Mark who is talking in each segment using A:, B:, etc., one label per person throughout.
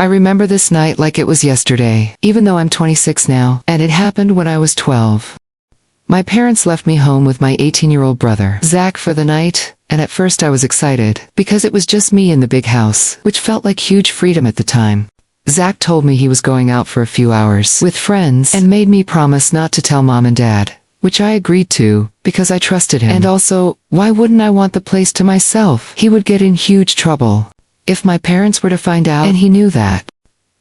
A: remember this night like it was yesterday, even though I'm 26 now, and it happened when I was 12. My parents left me home with my 18-year-old brother, Zach, for the night, and at first I was excited, because it was just me in the big house, which felt like huge freedom at the time. Zach told me he was going out for a few hours with friends and made me promise not to tell mom and dad, which I agreed to, because I trusted him. And also, why wouldn't I want the place to myself? He would get in huge trouble if my parents were to find out, and he knew that.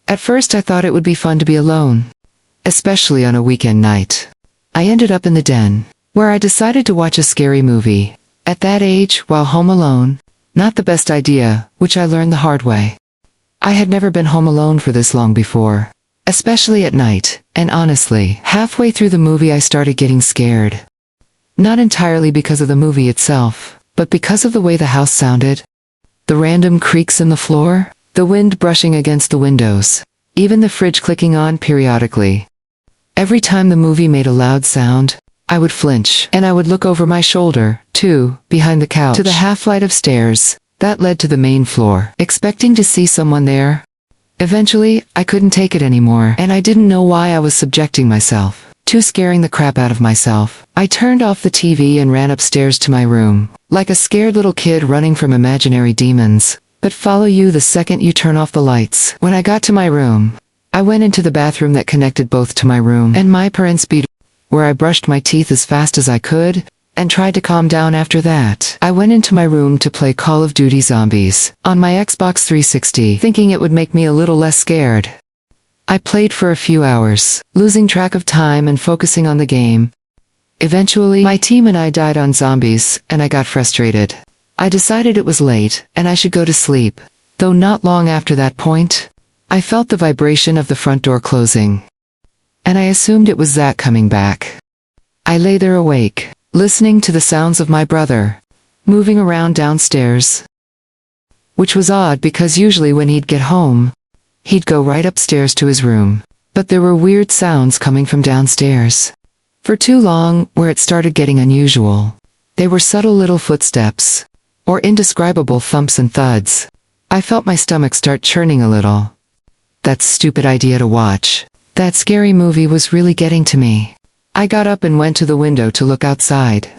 A: At first I thought it would be fun to be alone, especially on a weekend night. I ended up in the den, where I decided to watch a scary movie. At that age, while home alone, not the best idea, which I learned the hard way. I had never been home alone for this long before, especially at night, and honestly, halfway through the movie I started getting scared. Not entirely because of the movie itself, but because of the way the house sounded. The random creaks in the floor, the wind brushing against the windows, even the fridge clicking on periodically. Every time the movie made a loud sound, I would flinch, and I would look over my shoulder, too, behind the couch, to the half-flight of stairs that led to the main floor, expecting to see someone there. Eventually, I couldn't take it anymore, and I didn't know why I was subjecting myself to scaring the crap out of myself. I turned off the TV and ran upstairs to my room, like a scared little kid running from imaginary demons that follow you the second you turn off the lights. When I got to my room, I went into the bathroom that connected both to my room and my parents' bedroom, where I brushed my teeth as fast as I could and tried to calm down. After that, I went into my room to play Call of Duty Zombies on my Xbox 360, thinking it would make me a little less scared. I played for a few hours, losing track of time and focusing on the game. Eventually, my team and I died on zombies, and I got frustrated. I decided it was late, and I should go to sleep. Though not long after that point, I felt the vibration of the front door closing, and I assumed it was Zach coming back. I lay there awake, listening to the sounds of my brother moving around downstairs, which was odd because usually when he'd get home, he'd go right upstairs to his room. But there were weird sounds coming from downstairs. For too long, where it started getting unusual. They were subtle little footsteps, or indescribable thumps and thuds. I felt my stomach start churning a little. That stupid idea to watch that scary movie was really getting to me. I got up and went to the window to look outside,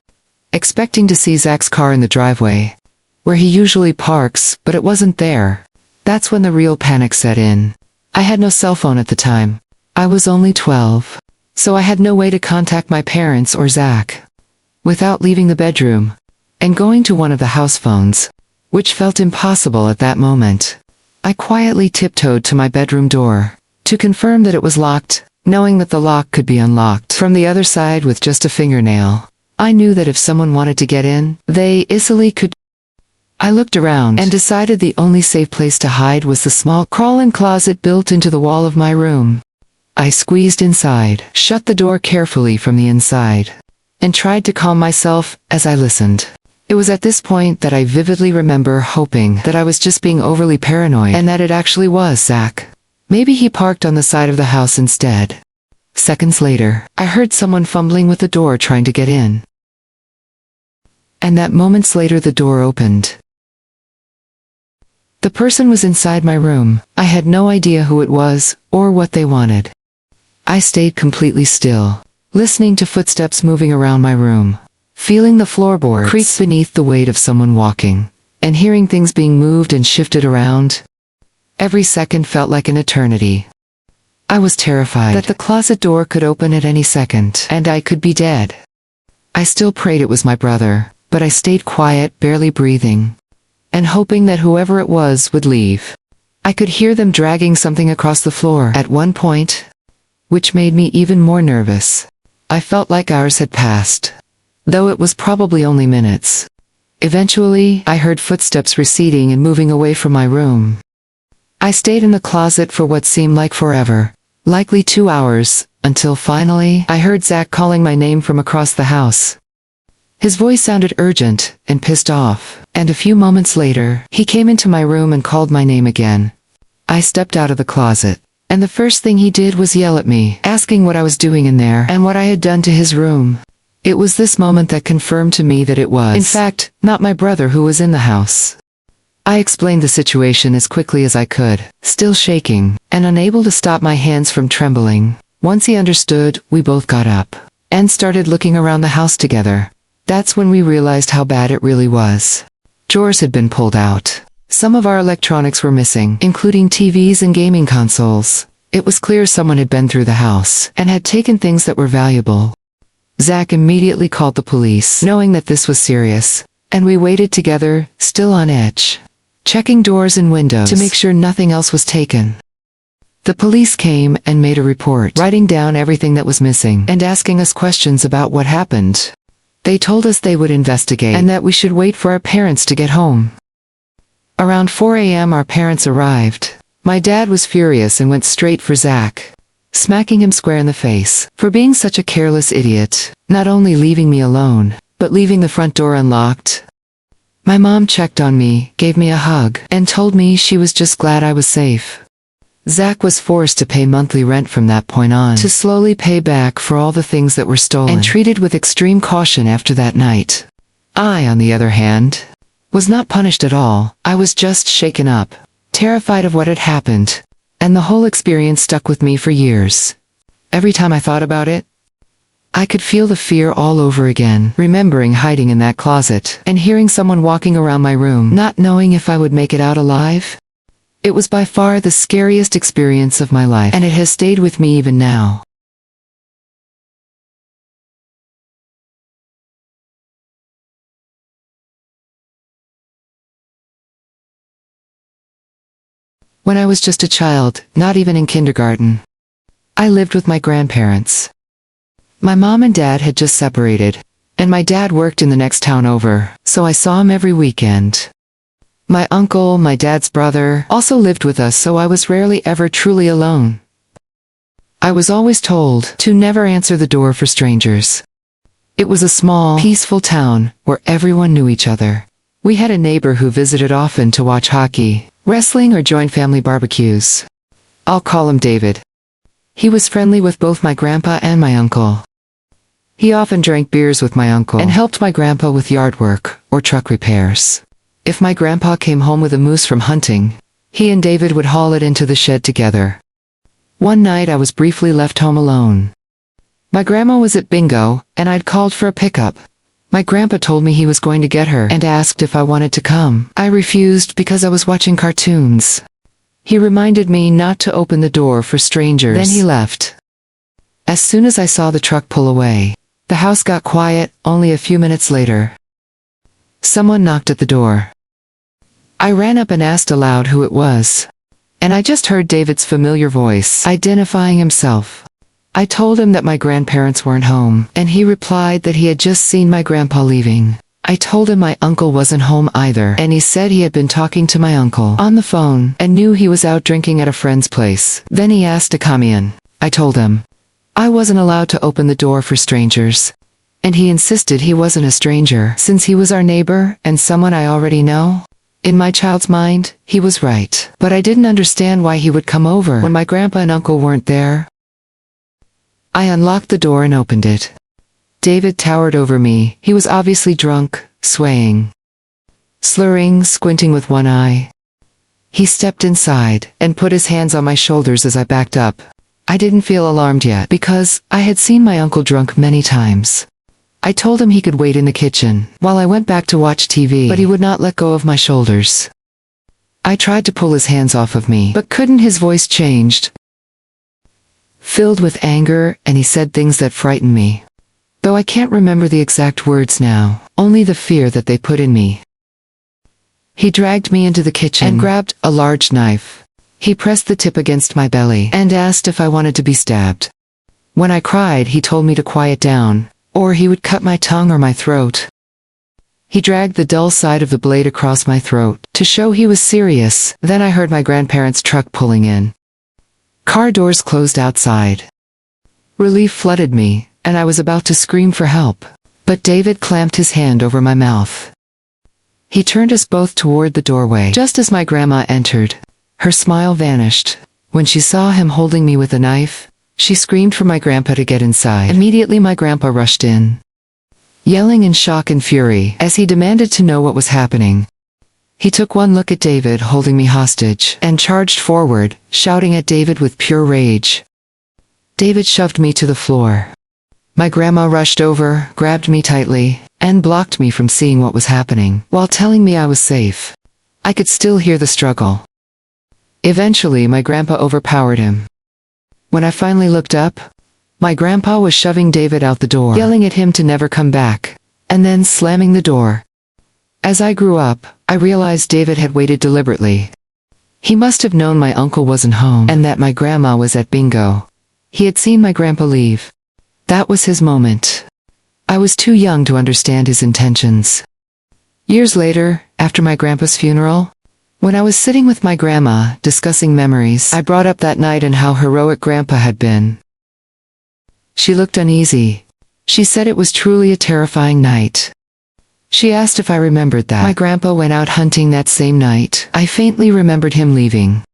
A: expecting to see Zach's car in the driveway, where he usually parks, but it wasn't there. That's when the real panic set in. I had no cell phone at the time. I was only 12, so I had no way to contact my parents or Zach without leaving the bedroom and going to one of the house phones, which felt impossible at that moment. I quietly tiptoed to my bedroom door to confirm that it was locked, knowing that the lock could be unlocked from the other side with just a fingernail. I knew that if someone wanted to get in, they easily could. I looked around and decided the only safe place to hide was the small crawl-in closet built into the wall of my room. I squeezed inside, shut the door carefully from the inside, and tried to calm myself as I listened. It was at this point that I vividly remember hoping that I was just being overly paranoid and that it actually was Zach. Maybe he parked on the side of the house instead. Seconds later, I heard someone fumbling with the door trying to get in. And that moments later the door opened. The person was inside my room. I had no idea who it was, or what they wanted. I stayed completely still, listening to footsteps moving around my room, feeling the floorboards creak beneath the weight of someone walking, and hearing things being moved and shifted around. Every second felt like an eternity. I was terrified that the closet door could open at any second, and I could be dead. I still prayed it was my brother, but I stayed quiet, barely breathing, and hoping that whoever it was would leave. I could hear them dragging something across the floor at one point, which made me even more nervous. I felt like hours had passed, though it was probably only minutes. Eventually, I heard footsteps receding and moving away from my room. I stayed in the closet for what seemed like forever, likely 2 hours, until finally, I heard Zach calling my name from across the house. His voice sounded urgent and pissed off, and a few moments later, he came into my room and called my name again. I stepped out of the closet, and the first thing he did was yell at me, asking what I was doing in there and what I had done to his room. It was this moment that confirmed to me that it was, in fact, not my brother who was in the house. I explained the situation as quickly as I could, still shaking, and unable to stop my hands from trembling. Once he understood, we both got up and started looking around the house together. That's when we realized how bad it really was. Drawers had been pulled out. Some of our electronics were missing, including TVs and gaming consoles. It was clear someone had been through the house and had taken things that were valuable. Zach immediately called the police, knowing that this was serious, and we waited together, still on edge, checking doors and windows to make sure nothing else was taken. The police came and made a report, writing down everything that was missing and asking us questions about what happened. They told us they would investigate and that we should wait for our parents to get home. Around 4 a.m. our parents arrived. My dad was furious and went straight for Zach, smacking him square in the face for being such a careless idiot, not only leaving me alone, but leaving the front door unlocked. My mom checked on me, gave me a hug, and told me she was just glad I was safe. Zach was forced to pay monthly rent from that point on, to slowly pay back for all the things that were stolen, and treated with extreme caution after that night. I, on the other hand, was not punished at all. I was just shaken up, terrified of what had happened, and the whole experience stuck with me for years. Every time I thought about it, I could feel the fear all over again, remembering hiding in that closet and hearing someone walking around my room, not knowing if I would make it out alive. It was by far the scariest experience of my life, and it has stayed with me even now. When I was just a child, not even in kindergarten, I lived with my grandparents. My mom and dad had just separated, and my dad worked in the next town over, so I saw him every weekend. My uncle, my dad's brother, also lived with us, so I was rarely ever truly alone. I was always told to never answer the door for strangers. It was a small, peaceful town where everyone knew each other. We had a neighbor who visited often to watch hockey, wrestling, or join family barbecues. I'll call him David. He was friendly with both my grandpa and my uncle. He often drank beers with my uncle and helped my grandpa with yard work or truck repairs. If my grandpa came home with a moose from hunting, he and David would haul it into the shed together. One night I was briefly left home alone. My grandma was at bingo, and I'd called for a pickup. My grandpa told me he was going to get her and asked if I wanted to come. I refused because I was watching cartoons. He reminded me not to open the door for strangers. Then he left. As soon as I saw the truck pull away, the house got quiet. Only a few minutes later, someone knocked at the door. I ran up and asked aloud who it was, and I just heard David's familiar voice, identifying himself. I told him that my grandparents weren't home, and he replied that he had just seen my grandpa leaving. I told him my uncle wasn't home either, and he said he had been talking to my uncle on the phone and knew he was out drinking at a friend's place. Then he asked to come in. I told him I wasn't allowed to open the door for strangers, and he insisted he wasn't a stranger since he was our neighbor and someone I already know. In my child's mind, he was right, but I didn't understand why he would come over when my grandpa and uncle weren't there. I unlocked the door and opened it. David towered over me. He was obviously drunk, swaying, slurring, squinting with one eye. He stepped inside and put his hands on my shoulders as I backed up. I didn't feel alarmed yet because I had seen my uncle drunk many times. I told him he could wait in the kitchen while I went back to watch TV, but he would not let go of my shoulders. I tried to pull his hands off of me, but couldn't. His voice changed, filled with anger, and he said things that frightened me. Though I can't remember the exact words now, only the fear that they put in me. He dragged me into the kitchen and grabbed a large knife. He pressed the tip against my belly and asked if I wanted to be stabbed. When I cried, he told me to quiet down, or he would cut my tongue or my throat. He dragged the dull side of the blade across my throat to show he was serious. Then I heard my grandparents' truck pulling in. Car doors closed outside. Relief flooded me, and I was about to scream for help, but David clamped his hand over my mouth. He turned us both toward the doorway. Just as my grandma entered, her smile vanished. When she saw him holding me with a knife, she screamed for my grandpa to get inside. Immediately my grandpa rushed in, yelling in shock and fury as he demanded to know what was happening. He took one look at David holding me hostage and charged forward, shouting at David with pure rage. David shoved me to the floor. My grandma rushed over, grabbed me tightly, and blocked me from seeing what was happening, while telling me I was safe. I could still hear the struggle. Eventually, my grandpa overpowered him. When I finally looked up, my grandpa was shoving David out the door, yelling at him to never come back, and then slamming the door. As I grew up, I realized David had waited deliberately. He must have known my uncle wasn't home and that my grandma was at bingo. He had seen my grandpa leave. That was his moment. I was too young to understand his intentions. Years later, after my grandpa's funeral, when I was sitting with my grandma, discussing memories, I brought up that night and how heroic Grandpa had been. She looked uneasy. She said it was truly a terrifying night. She asked if I remembered that my grandpa went out hunting that same night. I faintly remembered him leaving.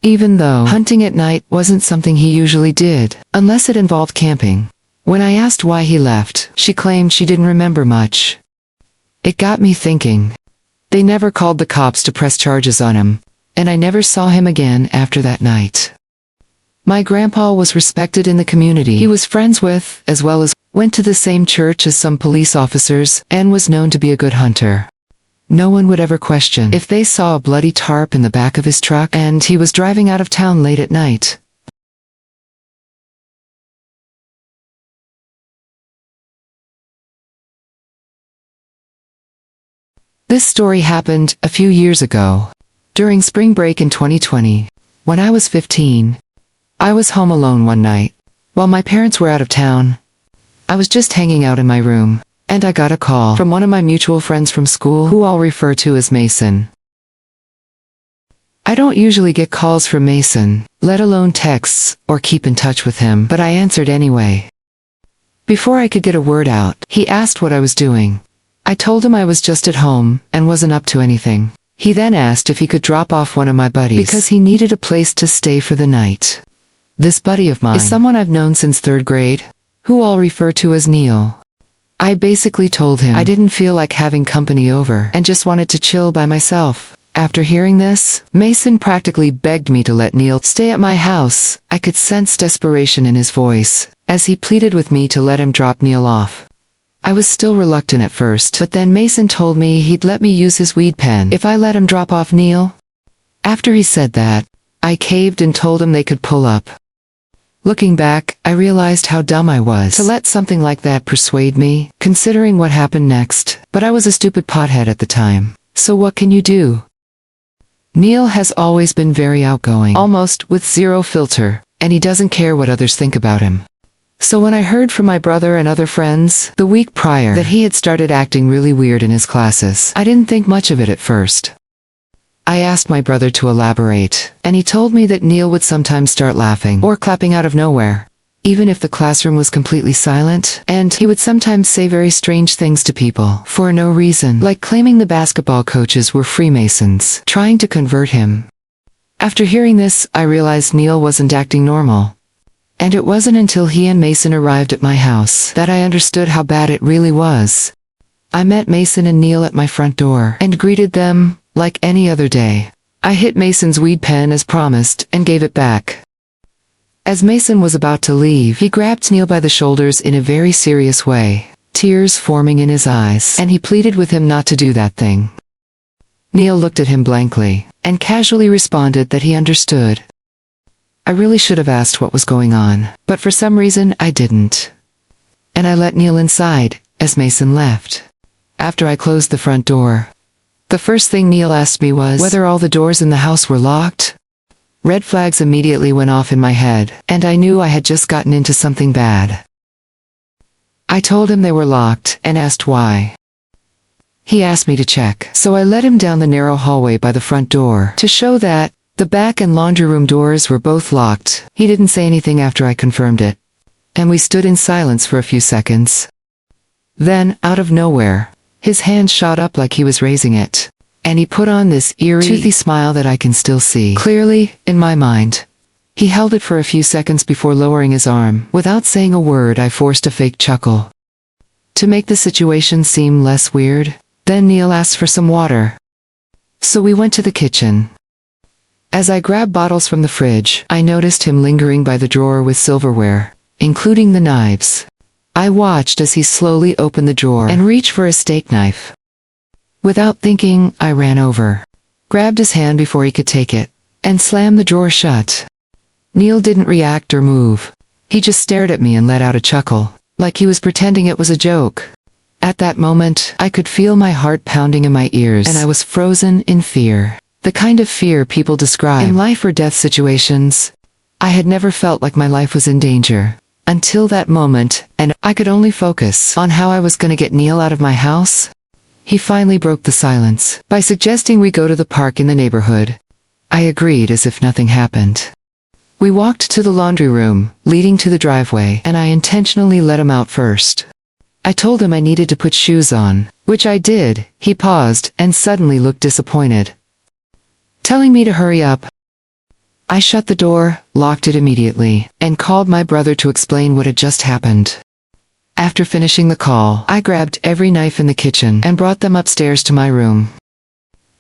A: Even though hunting at night wasn't something he usually did, unless it involved camping. When I asked why he left, she claimed she didn't remember much. It got me thinking. They never called the cops to press charges on him, and I never saw him again after that night. My grandpa was respected in the community he was friends with, as well as went to the same church as some police officers, and was known to be a good hunter. No one would ever question if they saw a bloody tarp in the back of his truck and he was driving out of town late at night. This story happened a few years ago, during spring break in 2020. When I was 15, I was home alone one night. While my parents were out of town, I was just hanging out in my room, and I got a call from one of my mutual friends from school who I'll refer to as Mason. I don't usually get calls from Mason, let alone texts, or keep in touch with him, but I answered anyway. Before I could get a word out, he asked what I was doing. I told him I was just at home, and wasn't up to anything. He then asked if he could drop off one of my buddies, because he needed a place to stay for the night. This buddy of mine is someone I've known since 3rd grade, who I'll refer to as Neil. I basically told him I didn't feel like having company over, and just wanted to chill by myself. After hearing this, Mason practically begged me to let Neil stay at my house. I could sense desperation in his voice, as he pleaded with me to let him drop Neil off. I was still reluctant at first, but then Mason told me he'd let me use his weed pen if I let him drop off Neil. After he said that, I caved and told him they could pull up. Looking back, I realized how dumb I was to let something like that persuade me, considering what happened next. But I was a stupid pothead at the time. So what can you do? Neil has always been very outgoing, almost with zero filter, and he doesn't care what others think about him. So when I heard from my brother and other friends the week prior that he had started acting really weird in his classes, I didn't think much of it at first. I asked my brother to elaborate, and he told me that Neil would sometimes start laughing or clapping out of nowhere, even if the classroom was completely silent, and he would sometimes say very strange things to people for no reason, like claiming the basketball coaches were Freemasons, trying to convert him. After hearing this, I realized Neil wasn't acting normal. And it wasn't until he and Mason arrived at my house that I understood how bad it really was. I met Mason and Neil at my front door and greeted them like any other day. I hit Mason's weed pen as promised and gave it back. As Mason was about to leave, he grabbed Neil by the shoulders in a very serious way, tears forming in his eyes, and he pleaded with him not to do that thing. Neil looked at him blankly and casually responded that he understood. I really should have asked what was going on, but for some reason I didn't. And I let Neil inside, as Mason left. After I closed the front door, the first thing Neil asked me was whether all the doors in the house were locked. Red flags immediately went off in my head, and I knew I had just gotten into something bad. I told him they were locked, and asked why. He asked me to check, so I led him down the narrow hallway by the front door to show that the back and laundry room doors were both locked. He didn't say anything after I confirmed it, and we stood in silence for a few seconds. Then, out of nowhere, his hand shot up like he was raising it, and he put on this eerie, toothy smile that I can still see clearly in my mind. He held it for a few seconds before lowering his arm. Without saying a word, I forced a fake chuckle. To make the situation seem less weird, then Neil asked for some water. So we went to the kitchen. As I grabbed bottles from the fridge, I noticed him lingering by the drawer with silverware, including the knives. I watched as he slowly opened the drawer and reached for a steak knife. Without thinking, I ran over, grabbed his hand before he could take it, and slammed the drawer shut. Neil didn't react or move. He just stared at me and let out a chuckle, like he was pretending it was a joke. At that moment, I could feel my heart pounding in my ears, and I was frozen in fear. The kind of fear people describe in life or death situations. I had never felt like my life was in danger until that moment, and I could only focus on how I was going to get Neil out of my house. He finally broke the silence by suggesting we go to the park in the neighborhood. I agreed as if nothing happened. We walked to the laundry room, leading to the driveway, and I intentionally let him out first. I told him I needed to put shoes on, which I did. He paused and suddenly looked disappointed, telling me to hurry up. I shut the door, locked it immediately, and called my brother to explain what had just happened. After finishing the call, I grabbed every knife in the kitchen and brought them upstairs to my room.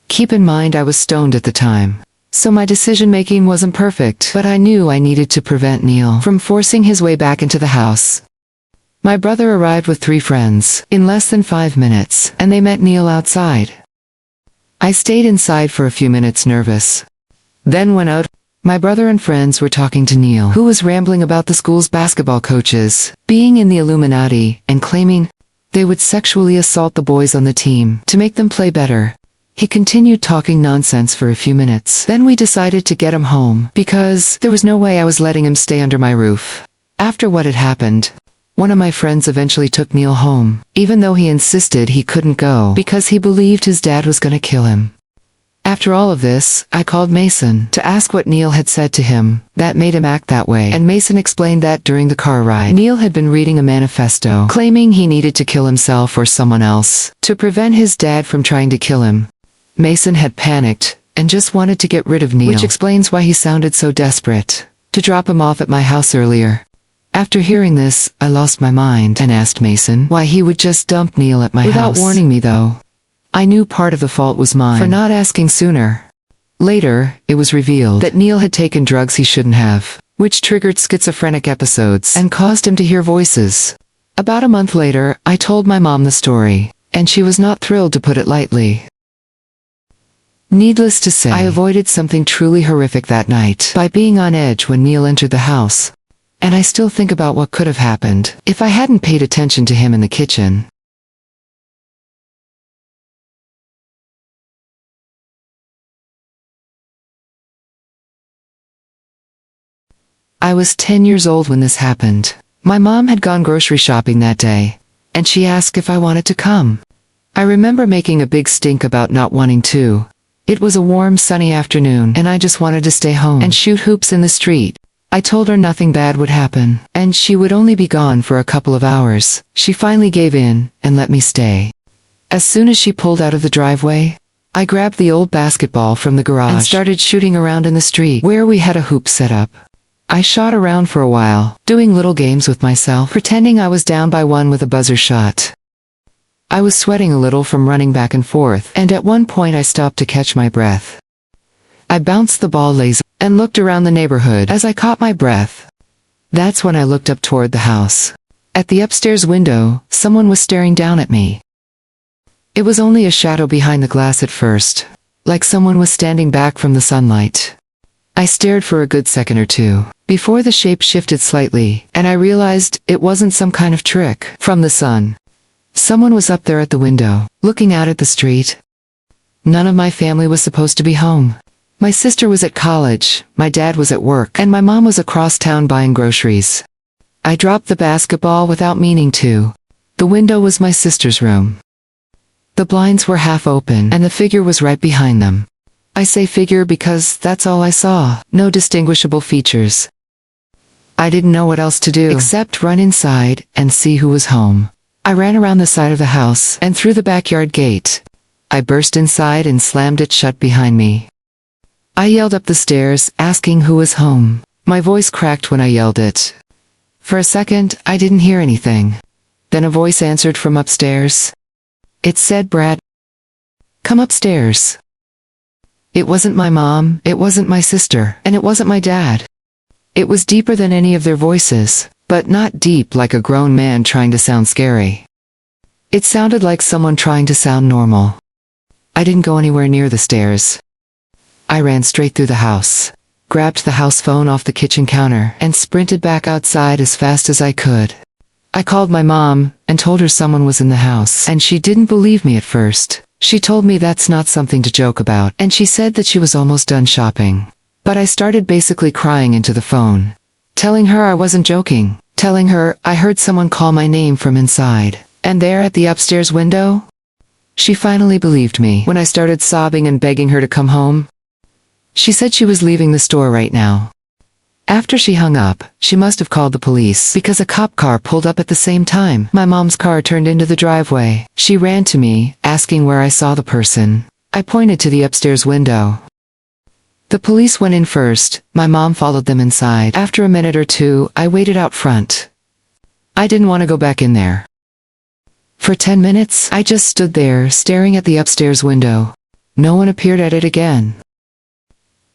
A: Keep in mind I was stoned at the time, so my decision-making wasn't perfect, but I knew I needed to prevent Neil from forcing his way back into the house. My brother arrived with 3 friends in less than 5 minutes, and they met Neil outside. I stayed inside for a few minutes nervous, then went out. My brother and friends were talking to Neil, who was rambling about the school's basketball coaches being in the Illuminati and claiming they would sexually assault the boys on the team to make them play better. He continued talking nonsense for a few minutes. Then we decided to get him home, because there was no way I was letting him stay under my roof. After what had happened, one of my friends eventually took Neil home, even though he insisted he couldn't go because he believed his dad was going to kill him. After all of this, I called Mason to ask what Neil had said to him that made him act that way, and Mason explained that during the car ride, Neil had been reading a manifesto claiming he needed to kill himself or someone else to prevent his dad from trying to kill him. Mason had panicked and just wanted to get rid of Neil, which explains why he sounded so desperate to drop him off at my house earlier. After hearing this, I lost my mind and asked Mason why he would just dump Neil at my house without warning me though. I knew part of the fault was mine for not asking sooner. Later, it was revealed that Neil had taken drugs he shouldn't have, which triggered schizophrenic episodes and caused him to hear voices. About a month later, I told my mom the story, and she was not thrilled to put it lightly. Needless to say, I avoided something truly horrific that night by being on edge when Neil entered the house. And I still think about what could have happened if I hadn't paid attention to him in the kitchen. I was 10 years old when this happened. My mom had gone grocery shopping that day, and she asked if I wanted to come. I remember making a big stink about not wanting to. It was a warm, sunny afternoon, and I just wanted to stay home and shoot hoops in the street. I told her nothing bad would happen, and she would only be gone for a couple of hours. She finally gave in and let me stay. As soon as she pulled out of the driveway, I grabbed the old basketball from the garage and started shooting around in the street where we had a hoop set up. I shot around for a while, doing little games with myself, pretending I was down by 1 with a buzzer shot. I was sweating a little from running back and forth, and at one point I stopped to catch my breath. I bounced the ball lazily and looked around the neighborhood as I caught my breath. That's when I looked up toward the house. At the upstairs window, someone was staring down at me. It was only a shadow behind the glass at first, like someone was standing back from the sunlight. I stared for a good second or two, before the shape shifted slightly, and I realized it wasn't some kind of trick from the sun. Someone was up there at the window, looking out at the street. None of my family was supposed to be home. My sister was at college, my dad was at work, and my mom was across town buying groceries. I dropped the basketball without meaning to. The window was my sister's room. The blinds were half open, and the figure was right behind them. I say figure because that's all I saw, no distinguishable features. I didn't know what else to do except run inside and see who was home. I ran around the side of the house and through the backyard gate. I burst inside and slammed it shut behind me. I yelled up the stairs, asking who was home. My voice cracked when I yelled it. For a second, I didn't hear anything. Then a voice answered from upstairs. It said, "Brad, come upstairs." It wasn't my mom, it wasn't my sister, and it wasn't my dad. It was deeper than any of their voices, but not deep like a grown man trying to sound scary. It sounded like someone trying to sound normal. I didn't go anywhere near the stairs. I ran straight through the house, grabbed the house phone off the kitchen counter, and sprinted back outside as fast as I could. I called my mom and told her someone was in the house, and she didn't believe me at first. She told me that's not something to joke about, and she said that she was almost done shopping. But I started basically crying into the phone, telling her I wasn't joking, telling her I heard someone call my name from inside. And there at the upstairs window? She finally believed me when I started sobbing and begging her to come home. She said she was leaving the store right now. After she hung up, she must have called the police because a cop car pulled up at the same time. My mom's car turned into the driveway. She ran to me, asking where I saw the person. I pointed to the upstairs window. The police went in first. My mom followed them inside. After a minute or two, I waited out front. I didn't want to go back in there. For 10 minutes, I just stood there staring at the upstairs window. No one appeared at it again.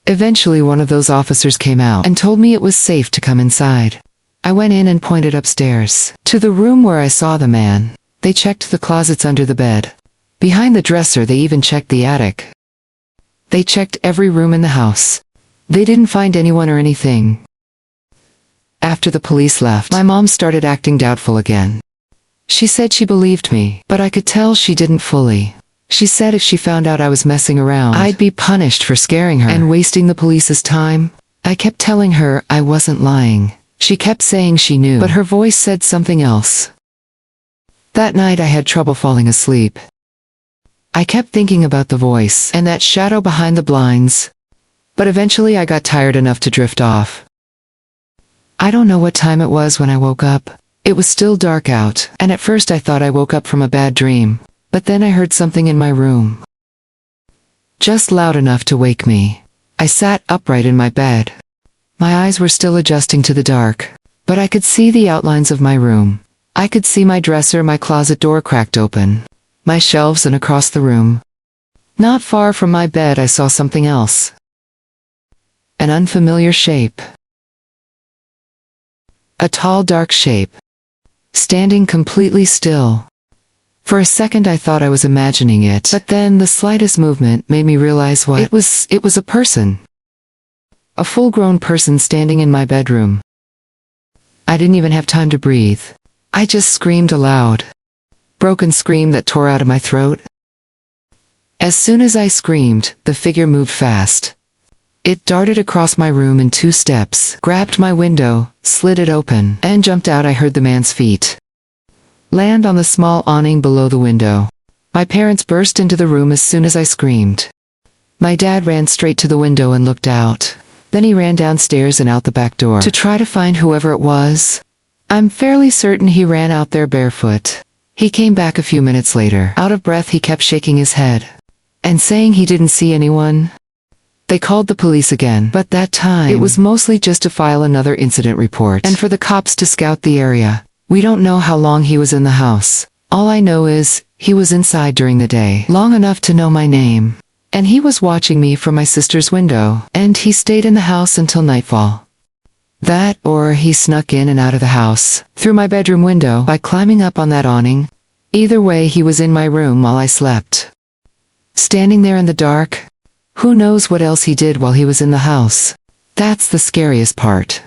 A: Eventually one of those officers came out and told me it was safe to come inside. I went in and pointed upstairs, to the room where I saw the man. They checked the closets under the bed. Behind the dresser they even checked the attic. They checked every room in the house. They didn't find anyone or anything. After the police left, my mom started acting doubtful again. She said she believed me, but I could tell she didn't fully. She said if she found out I was messing around, I'd be punished for scaring her and wasting the police's time. I kept telling her I wasn't lying. She kept saying she knew, but her voice said something else. That night I had trouble falling asleep. I kept thinking about the voice and that shadow behind the blinds. But eventually I got tired enough to drift off. I don't know what time it was when I woke up. It was still dark out, and at first I thought I woke up from a bad dream. But then I heard something in my room. Just loud enough to wake me. I sat upright in my bed. My eyes were still adjusting to the dark, but I could see the outlines of my room. I could see my dresser, my closet door cracked open, my shelves, and across the room. Not far from my bed I saw something else. An unfamiliar shape. A tall, dark shape. Standing completely still. For a second I thought I was imagining it, but then the slightest movement made me realize what it was. It was a person. A full-grown person standing in my bedroom. I didn't even have time to breathe. I just screamed aloud. Broken scream that tore out of my throat. As soon as I screamed, the figure moved fast. It darted across my room in 2 steps, grabbed my window, slid it open, and jumped out. I heard the man's feet land on the small awning below the window. My parents burst into the room as soon as I screamed. My dad ran straight to the window and looked out. Then he ran downstairs and out the back door to try to find whoever it was. I'm fairly certain he ran out there barefoot. He came back a few minutes later. Out of breath, he kept shaking his head and saying he didn't see anyone. They called the police again, but that time it was mostly just to file another incident report and for the cops to scout the area. We don't know how long he was in the house. All I know is, he was inside during the day, long enough to know my name. And he was watching me from my sister's window, and he stayed in the house until nightfall. That, or he snuck in and out of the house, through my bedroom window, by climbing up on that awning. Either way, he was in my room while I slept. Standing there in the dark. Who knows what else he did while he was in the house? That's the scariest part.